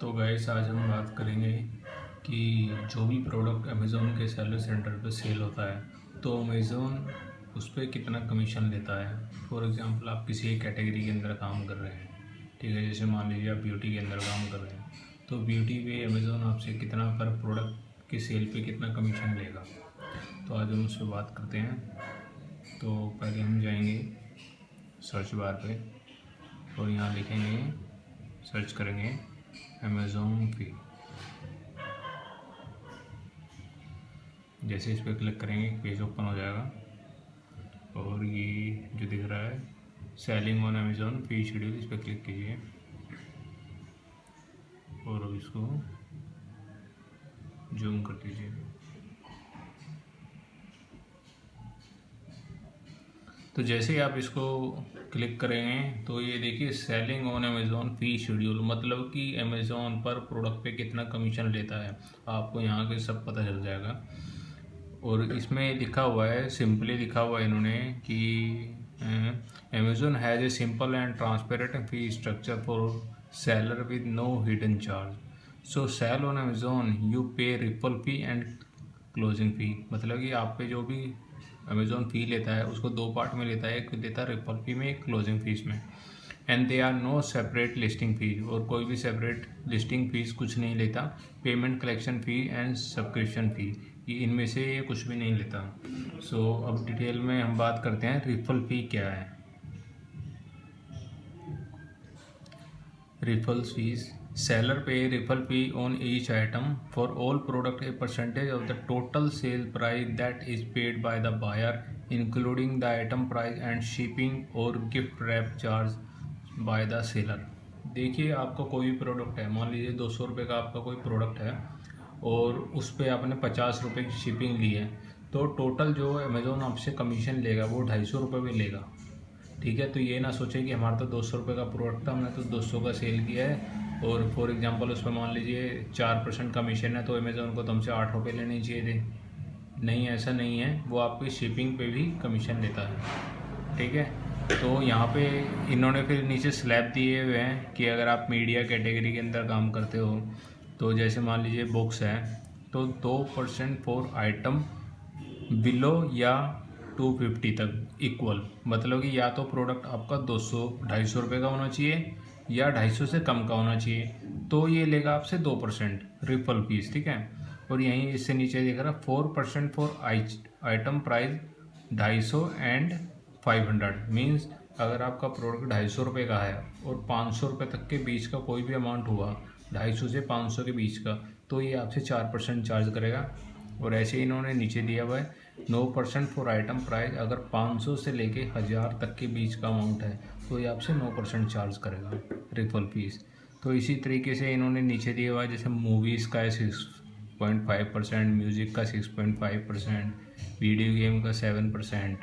तो गाइस आज हम बात करेंगे कि जो भी प्रोडक्ट अमेज़ोन के सेलर सेंटर पे सेल होता है तो अमेज़ोन उस पर कितना कमीशन लेता है। फॉर एग्जांपल आप किसी एक कैटेगरी के अंदर काम कर रहे हैं, ठीक है, जैसे मान लीजिए आप ब्यूटी के अंदर काम कर रहे हैं तो ब्यूटी पे अमेज़ोन आपसे कितना पर प्रोडक्ट की सेल पे कितना कमीशन लेगा। तो आज हम उस पर बात करते हैं। तो पहले हम जाएंगे सर्च बार पे और यहाँ लिखेंगे, सर्च करेंगे अमेज़ोन पे। जैसे इस पर क्लिक करेंगे पेज ओपन हो जाएगा और ये जो दिख रहा है selling on Amazon fee schedule, इस पर क्लिक कीजिए और अब इसको जूम कर दीजिए। तो जैसे ही आप इसको क्लिक करेंगे तो ये देखिए selling on Amazon fee schedule, मतलब कि अमेज़ोन पर प्रोडक्ट पे कितना कमीशन लेता है आपको यहाँ के सब पता चल जाएगा। और इसमें लिखा हुआ है, सिंपली लिखा हुआ है इन्होंने कि Amazon has a simple and transparent fee structure for seller with no hidden charge. So sell on Amazon you pay referral fee and closing fee, मतलब कि आप पे जो भी अमेज़ोन फ़ी लेता है उसको दो पार्ट में लेता है, एक लेता है रिपल फी में, एक क्लोजिंग फीस में। And they are no separate listing fees, और कोई भी सेपरेट लिस्टिंग फीस कुछ नहीं लेता। Payment collection fee and subscription fee, ये इनमें से ये कुछ भी नहीं लेता। सो अब डिटेल में हम बात करते हैं रिफल फ़ी क्या है। रिफल fees, seller pay referral fee on each item. For all product a percentage of the total sale price that is paid by the buyer including the item price and shipping or gift wrap charge by the seller। देखिए आपका कोई भी product है, मान लीजिए 200 रुपये का आपका कोई प्रोडक्ट है और उस पर आपने 50 रुपये की शिपिंग ली है, तो टोटल जो अमेज़ोन आपसे कमीशन लेगा वो 250 रुपये भी लेगा। ठीक है, तो ये ना सोचें कि हमारा तो 200 रुपये का प्रोडक्ट था, हमने तो 200 का सेल किया है और फॉर एग्जांपल उस पर मान लीजिए 4% कमीशन है तो अमेज़ोन को तुमसे 8 रुपये लेने चाहिए थे। नहीं, ऐसा नहीं है, वो आपकी शिपिंग पे भी कमीशन लेता है। ठीक है, तो यहाँ पे इन्होंने फिर नीचे स्लैब दिए हुए हैं कि अगर आप मीडिया कैटेगरी के अंदर काम करते हो तो जैसे मान लीजिए बुक्स है तो 2% फॉर आइटम बिलो या 250 तक इक्वल, मतलब कि या तो प्रोडक्ट आपका 200-250 रुपये का होना चाहिए या 250 से कम का होना चाहिए, तो ये लेगा आपसे 2% रिफल फीस। ठीक है, और यहीं इससे नीचे देख रहा 4% for item price 250 and 500, means अगर आपका प्रोडक्ट 250 रुपये का है और 500 रुपये तक के बीच का कोई भी अमाउंट हुआ, 250 से 500 के बीच का, तो ये आपसे 4% चार्ज करेगा। और ऐसे ही इन्होंने नीचे दिया हुआ है 9% फॉर आइटम प्राइस, अगर 500 से लेके 1000 तक के बीच का अमाउंट है तो ये आपसे 9% चार्ज करेगा रिफल फीस। तो इसी तरीके से इन्होंने नीचे दिया हुआ है, जैसे मूवीज़ का है 6.5%, म्यूज़िक का 6.5%, वीडियो गेम का 7%।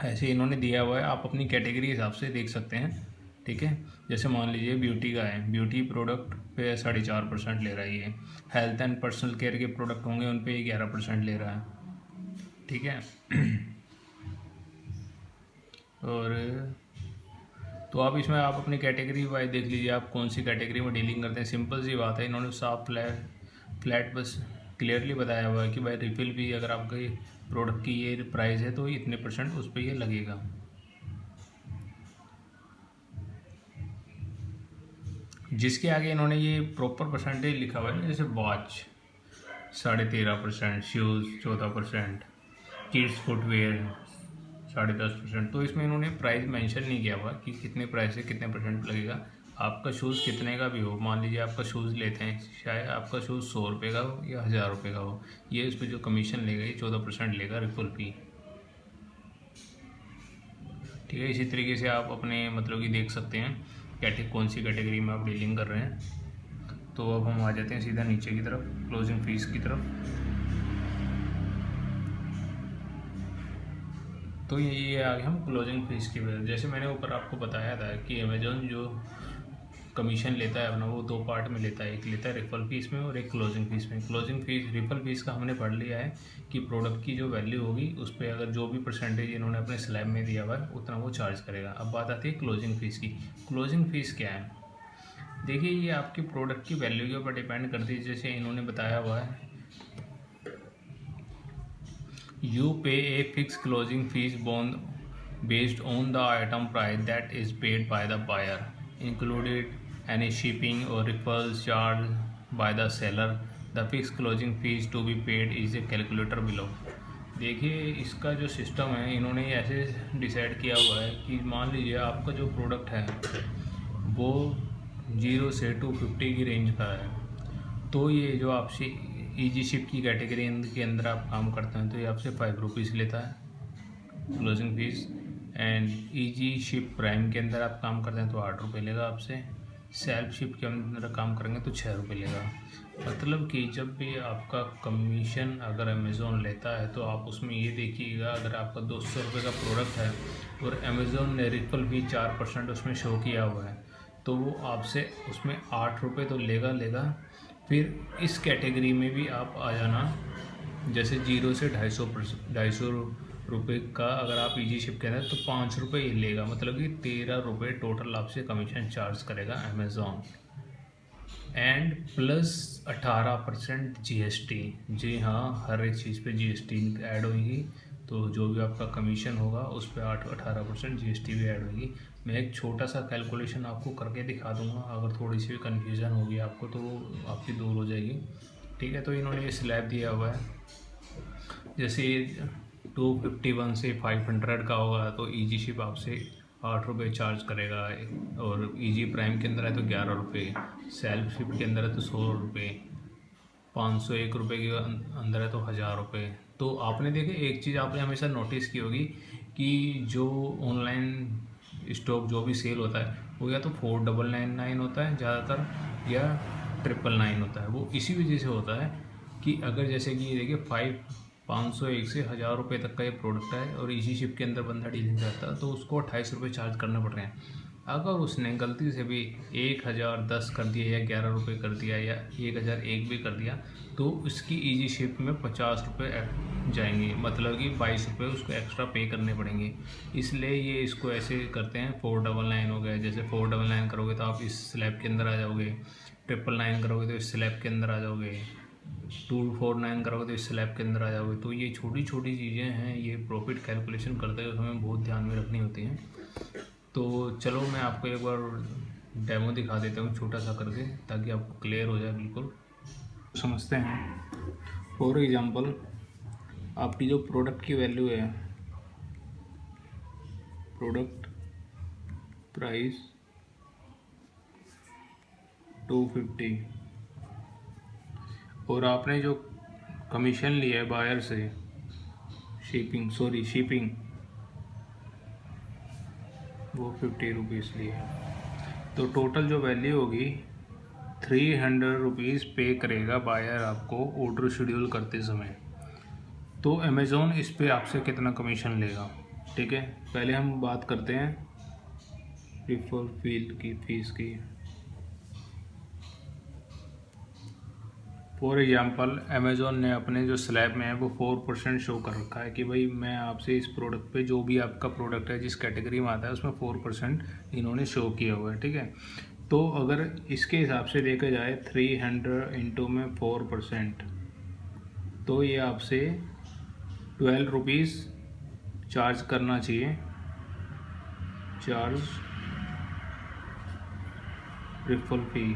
ऐसे इन्होंने दिया हुआ है, आप अपनी कैटेगरी के हिसाब से देख सकते हैं। ठीक है, जैसे मान लीजिए ब्यूटी का है, ब्यूटी प्रोडक्ट पे 4.5% ले रहा है ये। हेल्थ एंड पर्सनल केयर के प्रोडक्ट होंगे उन पे 11% ले रहा है। ठीक है, और तो आप इसमें आप अपनी कैटेगरी वाइज देख लीजिए आप कौन सी कैटेगरी में डीलिंग करते हैं। सिंपल सी बात है, इन्होंने साफ फ्लैट बस क्लियरली बताया हुआ है कि भाई रिफिल भी अगर आपके प्रोडक्ट की ये प्राइस है तो इतने % उस पर ये लगेगा। जिसके आगे इन्होंने ये प्रॉपर परसेंटेज लिखा हुआ है ना, जैसे वॉच 13.5%, शूज़ 14%, किड्स फुटवेयर 10.5%, तो इसमें इन्होंने प्राइस मेंशन नहीं किया हुआ कि कितने प्राइस से कितने % लगेगा। आपका शूज़ कितने का भी हो, मान लीजिए आपका शूज़ लेते हैं, शायद आपका शूज़ 100 रुपये का हो या 1000 रुपये का हो, ये इस पर जो कमीशन लेगा ये 14% लेगा रिफल फी। ठीक है, इसी तरीके से आप अपने मतलब कि देख सकते हैं कौन सी कैटेगरी में आप डीलिंग कर रहे हैं। तो अब हम आ जाते हैं सीधा नीचे की तरफ, क्लोजिंग फीस की तरफ। तो ये आ गए हम क्लोजिंग फीस की वजह। जैसे मैंने ऊपर आपको बताया था कि अमेज़ॉन जो कमीशन लेता है अपना वो दो पार्ट में लेता है, एक लेता है रिफल फीस में और एक क्लोजिंग फीस में। क्लोजिंग फीस, रिफल फीस का हमने पढ़ लिया है कि प्रोडक्ट की जो वैल्यू होगी उस पर अगर जो भी % इन्होंने अपने स्लैब में दिया हुआ है उतना वो चार्ज करेगा। अब बात आती है क्लोजिंग फीस की। क्लोजिंग फीस क्या है? देखिए ये आपकी प्रोडक्ट की वैल्यू के ऊपर डिपेंड करती है। जैसे इन्होंने बताया हुआ है, यू पे a fix closing fees bond based on the item price that is paid by the buyer, included any shipping or referrals charged by the seller. The fixed closing fees to be paid is a calculator below. देखिए इसका जो system है इन्होंने ऐसे decide किया हुआ है कि मान लीजिए आपका जो प्रोडक्ट है वो 0 से 250 की रेंज का है, तो ये जो आपसे इजी शिप की कैटेगरी के अंदर आप काम करते हैं तो ये आपसे 5 रुपीज़ लेता है closing fees. And easy ship prime के अंदर आप काम करते हैं तो 8 रुपये लेगा आपसे। सेल्फ शिप के अंदर काम करेंगे तो 6 रुपये लेगा। मतलब कि जब भी आपका कमीशन अगर अमेज़ोन लेता है तो आप उसमें ये देखिएगा, अगर आपका 200 रुपये का प्रोडक्ट है और अमेज़ोन ने रिफल फी 4% उसमें शो किया हुआ है तो वो आपसे उसमें 8 रुपये तो लेगा। फिर इस कैटेगरी में भी आप आ जाना, जैसे 0 से 250 रुपये का अगर आप इजी शिप कह रहे हैं तो 5 रुपये ही लेगा, मतलब कि 13 रुपये टोटल आपसे कमीशन चार्ज करेगा अमेज़ॉन। And plus 18% GST. जी हाँ, हर एक चीज़ पे जीएसटी ऐड होगी, तो जो भी आपका कमीशन होगा उस पर 18% जीएसटी भी ऐड होगी। मैं एक छोटा सा कैलकुलेशन आपको करके दिखा दूंगा, अगर थोड़ी सी भी कन्फ्यूज़न होगी आपको तो आपकी दूर हो जाएगी। ठीक है, तो इन्होंने ये स्लैब दिया हुआ है, जैसे 251 से 500 का होगा तो इजी शिप आपसे 8 रुपये चार्ज करेगा, और इजी प्राइम के अंदर है तो 11 रुपये, सेल्फ शिप के अंदर है तो 100 रुपये, 501 रुपये के अंदर है तो 1000 रुपये। तो आपने देखे एक चीज़ आपने हमेशा नोटिस की होगी कि जो ऑनलाइन स्टॉक जो भी सेल होता है वो या तो 4999 होता है ज़्यादातर, या 999 होता है। वो इसी वजह से होता है कि अगर जैसे कि देखिए 501 से 1000 रुपये तक का ये प्रोडक्ट है और इजी शिप के अंदर बंदा डीलिंग करता है तो उसको 28 रुपये चार्ज करना पड़ रहे हैं। अगर उसने गलती से भी 1010 कर दिया या 11 रुपये कर दिया या 1001 भी कर दिया तो उसकी इजी शिप में 50 रुपये जाएंगे, मतलब कि 22 रुपये उसको एक्स्ट्रा पे करने पड़ेंगे। इसलिए ये इसको ऐसे करते हैं। 499 हो गया, जैसे 499 करोगे तो आप इस स्लैब के अंदर आ जाओगे, 999 करोगे तो इस स्लैब के अंदर आ जाओगे, 249 करोगे तो इस स्लैब के अंदर आ जाओगे। तो ये छोटी छोटी चीज़ें हैं, ये प्रॉफिट कैलकुलेशन करते हुए हमें बहुत ध्यान में रखनी होती हैं। तो चलो मैं आपको एक बार डेमो दिखा देता हूँ छोटा सा करके, ताकि आपको क्लियर हो जाए, बिल्कुल समझते हैं। फॉर एग्जांपल आपकी जो प्रोडक्ट की वैल्यू है, प्रोडक्ट प्राइस 250, और आपने जो कमीशन लिया है बायर से शिपिंग वो 50 रुपीज़ ली है, तो टोटल जो वैल्यू होगी 300 रुपीज़ पे करेगा बायर आपको ऑर्डर शेड्यूल करते समय। तो अमेज़ॉन इस पे आपसे कितना कमीशन लेगा। ठीक है, पहले हम बात करते हैं रिफर फील की फीस की। फॉर एग्जांपल अमेज़ॉन ने अपने जो स्लैब में है वो 4% शो कर रखा है कि भाई मैं आपसे इस प्रोडक्ट पे, जो भी आपका प्रोडक्ट है जिस कैटेगरी में आता है उसमें 4% इन्होंने शो किया हुआ है। ठीक है, तो अगर इसके हिसाब से देखा जाए 300 इंटू में 4%, तो ये आपसे 12 रुपीज़ चार्ज करना चाहिए, चार्ज रिफल फी।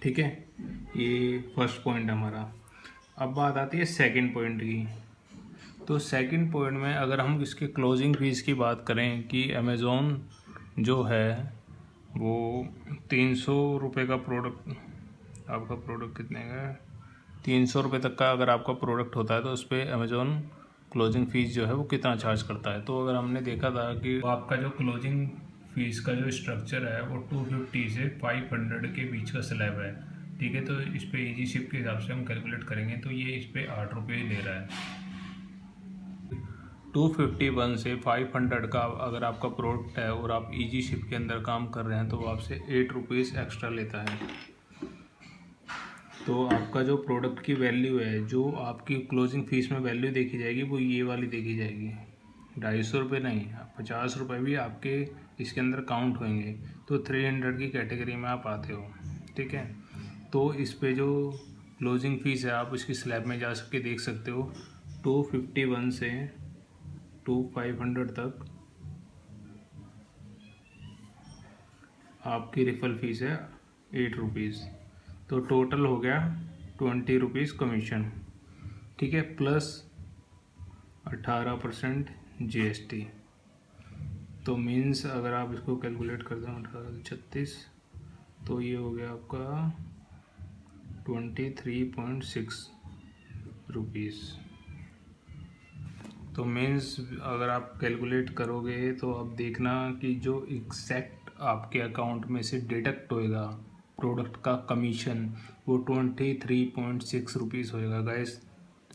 ठीक है, ये फर्स्ट पॉइंट हमारा। अब बात आती है सेकंड पॉइंट की। तो सेकंड पॉइंट में अगर हम इसके क्लोजिंग फीस की बात करें कि अमेज़ॉन जो है वो 300 रुपये का प्रोडक्ट, आपका प्रोडक्ट कितने का है, 300 रुपये तक का अगर आपका प्रोडक्ट होता है तो उस पर अमेज़ॉन क्लोजिंग फ़ीस जो है वो कितना चार्ज करता है। तो अगर हमने देखा था कि आपका जो क्लोजिंग फीस का जो स्ट्रक्चर है वो 250 से 500 के बीच का स्लैब है। ठीक है, तो इस पे इजी शिप के हिसाब से हम कैलकुलेट करेंगे तो ये इस पे 8 रुपये ले रहा है। 251 से 500 का अगर आपका प्रोडक्ट है और आप इजी शिप के अंदर काम कर रहे हैं तो वो आपसे 8 रुपीज़ एक्स्ट्रा लेता है। तो आपका जो प्रोडक्ट की वैल्यू है, जो आपकी क्लोजिंग फीस में वैल्यू देखी जाएगी वो ये वाली देखी जाएगी, 250 रुपये नहीं, 50 रुपये भी आपके इसके अंदर काउंट होंगे, तो 300 की कैटेगरी में आप आते हो, ठीक है। तो इस पे जो क्लोजिंग फ़ीस है आप इसकी स्लैब में जा के देख सकते हो, 251 से 2500 तक आपकी रिफल फीस है 8 रुपीज़। तो टोटल हो गया 20 रुपीज़ कमीशन, ठीक है, प्लस 18% GST। तो मीन्स अगर आप इसको कैलकुलेट करते हो 1836, तो ये हो गया आपका 23.6 रुपीज़। तो मीन्स अगर आप कैलकुलेट करोगे तो अब देखना कि जो एग्जैक्ट आपके अकाउंट में से डिडक्ट होएगा प्रोडक्ट का कमीशन, वो 23.6 रुपीज़ होएगा गाइस,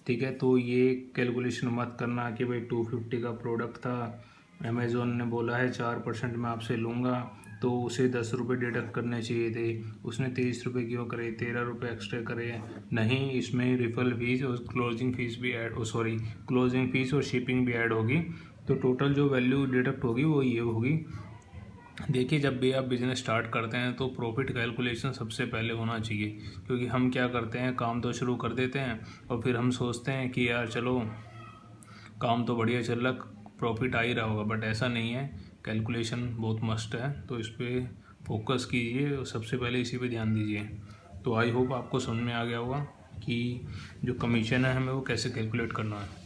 ठीक है। तो ये कैलकुलेशन मत करना कि भाई 250 का प्रोडक्ट था, अमेज़ोन ने बोला है 4% मैं आपसे लूँगा, तो उसे 10 रुपये डिडक्ट करने चाहिए थे, उसने 23 रुपये क्यों करे, 13 रुपये एक्स्ट्रा करे। नहीं, इसमें रिफल फीस और क्लोजिंग फ़ीस भी ऐड, क्लोजिंग फ़ीस और शिपिंग भी ऐड होगी। तो टोटल जो वैल्यू डिडक्ट होगी वो ये होगी। देखिए, जब भी आप बिज़नेस स्टार्ट करते हैं तो प्रॉफिट कैलकुलेशन सबसे पहले होना चाहिए, क्योंकि हम क्या करते हैं, काम तो शुरू कर देते हैं और फिर हम सोचते हैं कि यार चलो काम तो बढ़िया चल रहा, प्रॉफिट आ ही रहा होगा, बट ऐसा नहीं है। कैलकुलेशन बहुत मस्ट है, तो इस पर फोकस कीजिए और सबसे पहले इसी पे ध्यान दीजिए। तो आई होप आपको समझ में आ गया होगा कि जो कमीशन है हमें वो कैसे कैलकुलेट करना है।